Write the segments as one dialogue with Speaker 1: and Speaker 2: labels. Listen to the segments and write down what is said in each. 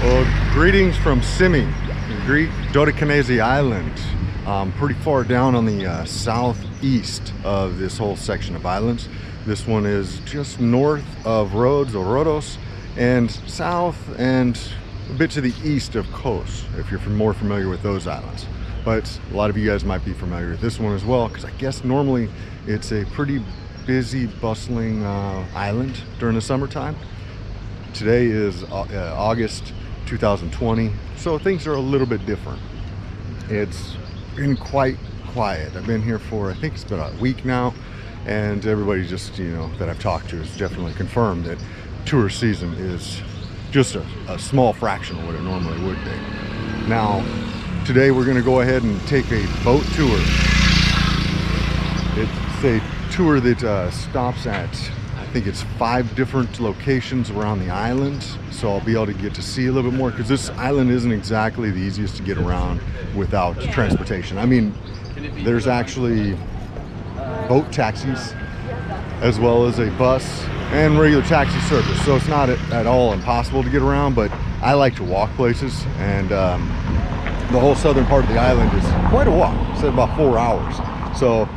Speaker 1: Well, greetings from Symi, Greek Dodecanese Island. Pretty far down on the southeast of this whole section of islands. This one is just north of Rhodes or Rhodos, and south and a bit to the east of Kos, if you're more familiar with those islands. But a lot of you guys might be familiar with this one as well, because I guess normally it's a pretty busy, bustling island during the summertime. Today is August 2020, so things are a little bit different. It's been quite quiet. I've been here for, I think it's been a week now, and everybody just, that I've talked to has definitely confirmed that tourist season is just a small fraction of what it normally would be. Now, today we're going to go ahead and take a boat tour. It's a tour that stops at, I think it's 5 different locations around the island, so I'll be able to get to see a little bit more, because this island isn't exactly the easiest to get around without transportation. I mean, there's actually boat taxis as well as a bus and regular taxi service, so it's not at all impossible to get around, but I like to walk places, and the whole southern part of the island is quite a walk. It's about 4 hours, so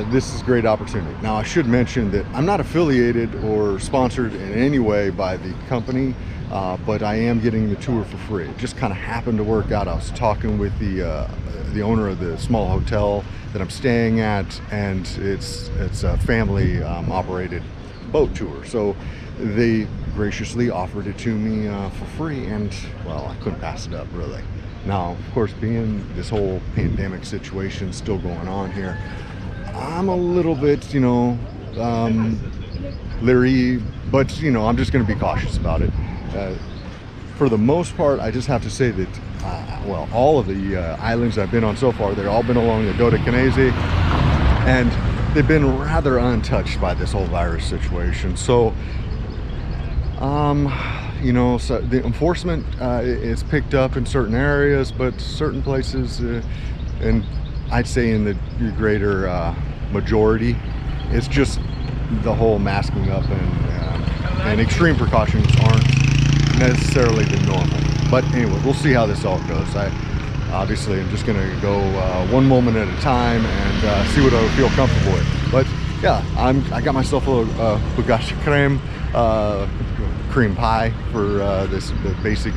Speaker 1: this is a great opportunity. Now, I should mention that I'm not affiliated or sponsored in any way by the company, but I am getting the tour for free. It just kind of happened to work out. I was talking with the owner of the small hotel that I'm staying at, and it's a family operated boat tour, so they graciously offered it to me for free, and well, I couldn't pass it up, really. Now, of course, being this whole pandemic situation still going on here, I'm a little bit, leery, but I'm just going to be cautious about it. For the most part, I just have to say that, well, all of the islands I've been on so far, they've all been along the Dodecanese, and they've been rather untouched by this whole virus situation. So, so the enforcement is picked up in certain areas, but certain places, and I'd say in the greater majority, it's just the whole masking up and extreme precautions aren't necessarily the normal. But anyway, we'll see how this all goes. I obviously am just going to go one moment at a time and see what I feel comfortable with. But yeah, I got myself a bagashi creme, cream pie for the basic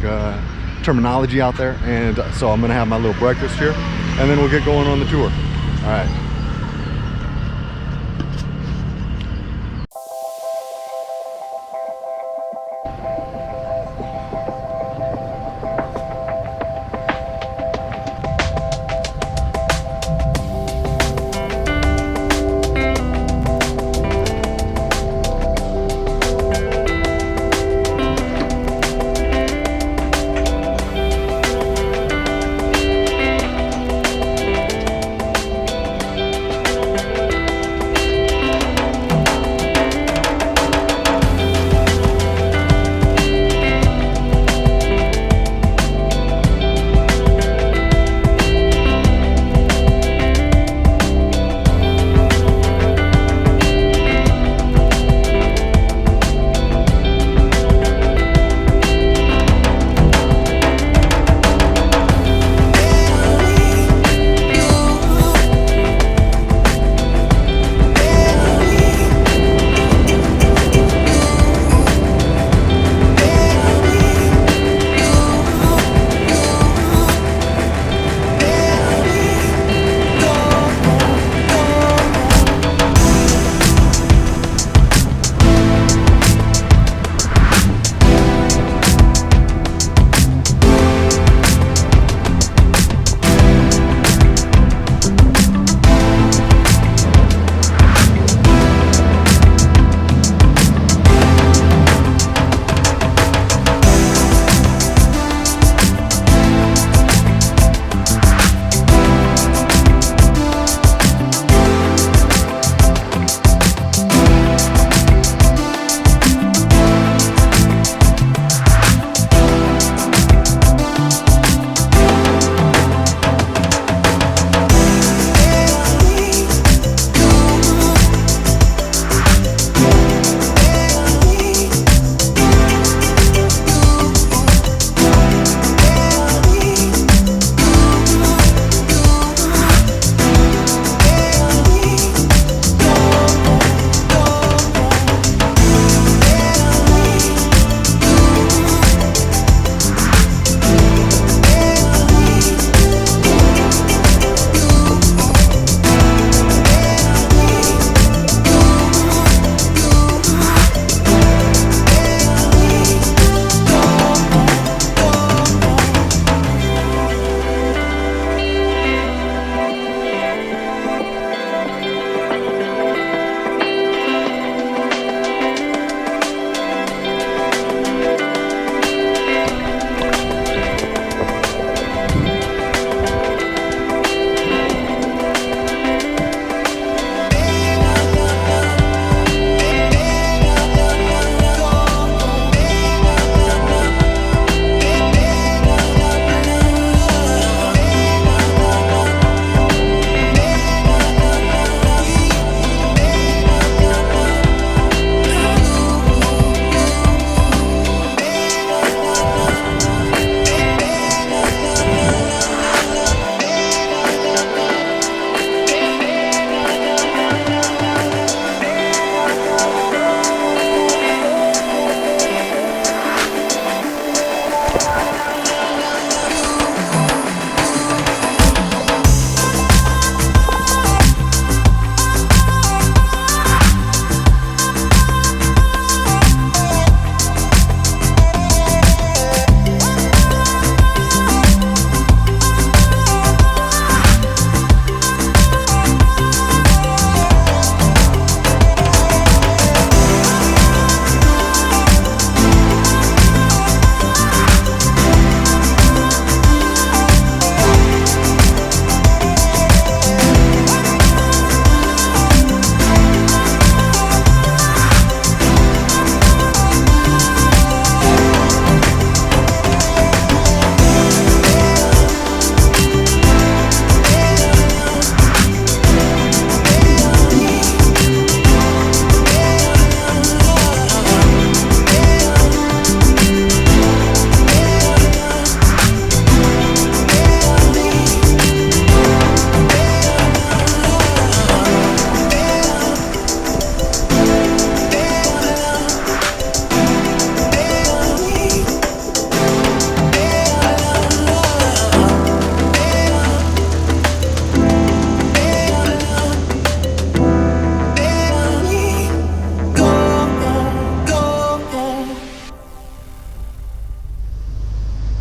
Speaker 1: terminology out there, and so I'm going to have my little breakfast here, and then we'll get going on the tour. All right.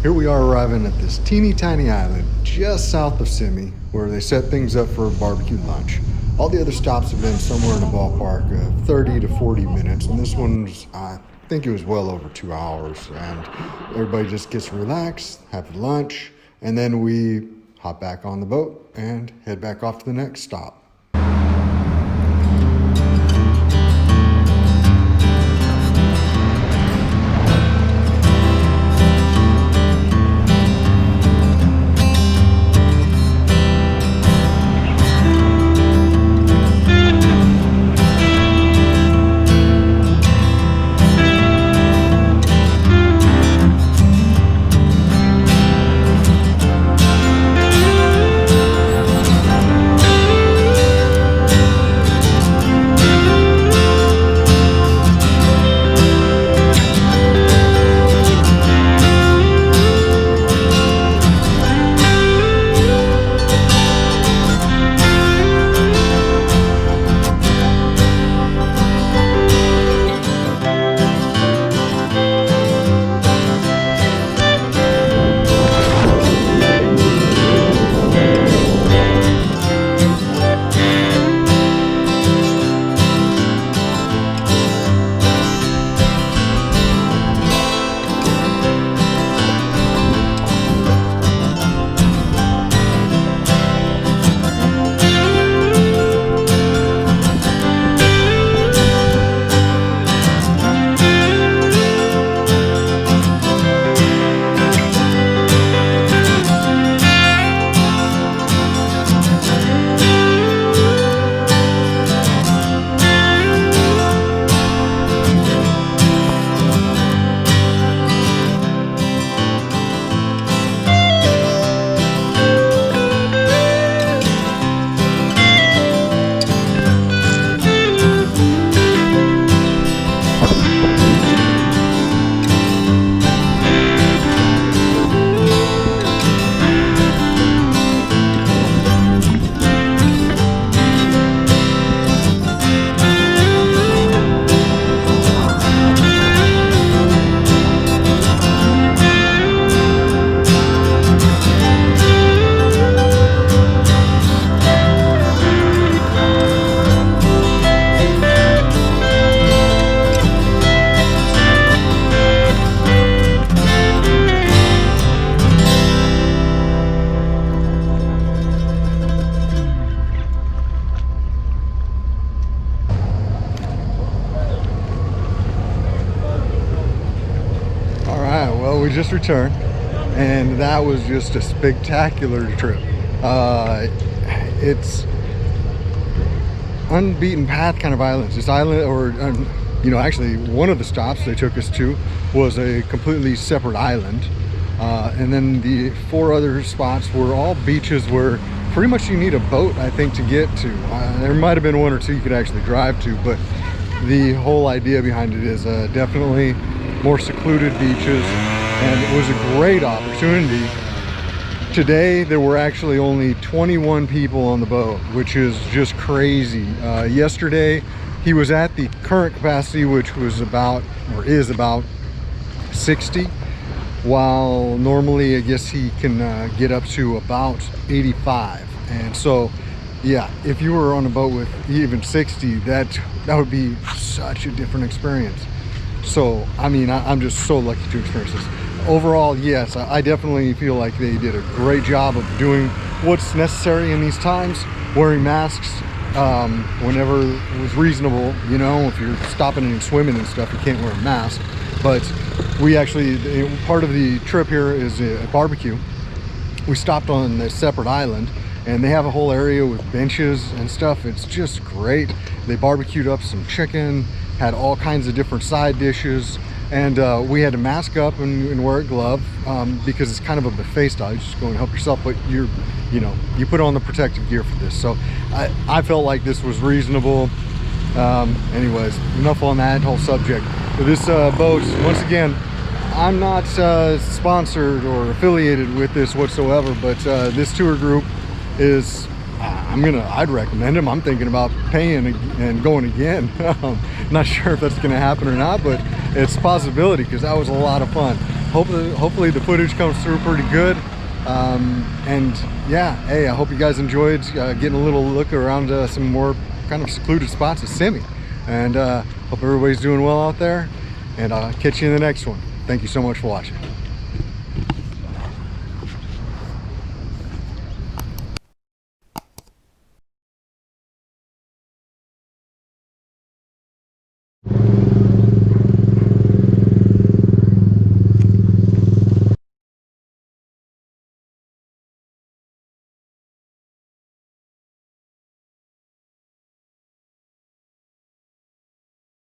Speaker 1: Here we are arriving at this teeny tiny island just south of Simi, where they set things up for a barbecue lunch. All the other stops have been somewhere in the ballpark of 30 to 40 minutes, and this one's, I think it was well over 2 hours. And everybody just gets to relax, have lunch, and then we hop back on the boat and head back off to the next stop. We just returned, and that was just a spectacular trip. It's unbeaten path kind of islands. This island, or actually one of the stops they took us to was a completely separate island, and then the 4 other spots were all beaches where pretty much you need a boat, I think, to get to. There might have been 1 or 2 you could actually drive to, but the whole idea behind it is definitely more secluded beaches. And it was a great opportunity. Today, there were actually only 21 people on the boat, which is just crazy. Yesterday, he was at the current capacity, which was about, or is about 60, while normally, I guess he can get up to about 85. And so, yeah, if you were on a boat with even 60, that would be such a different experience. So, I mean, I'm just so lucky to experience this. Overall, yes, I definitely feel like they did a great job of doing what's necessary in these times, wearing masks whenever it was reasonable. You know, if you're stopping and swimming and stuff, you can't wear a mask. But we actually, part of the trip here is a barbecue. We stopped on a separate island, and they have a whole area with benches and stuff. It's just great. They barbecued up some chicken, had all kinds of different side dishes. And we had to mask up and wear a glove because it's kind of a buffet style. You just go and help yourself, but you put on the protective gear for this. So I felt like this was reasonable. Anyways, enough on that whole subject. But this boat, once again, I'm not sponsored or affiliated with this whatsoever, but this tour group is, I'd recommend them. I'm thinking about paying and going again. Not sure if that's gonna happen or not, but it's a possibility because that was a lot of fun. hopefully the footage comes through pretty good. And yeah, hey, I hope you guys enjoyed getting a little look around some more kind of secluded spots of Simi. And hope everybody's doing well out there, and I'll catch you in the next one. Thank you so much for watching.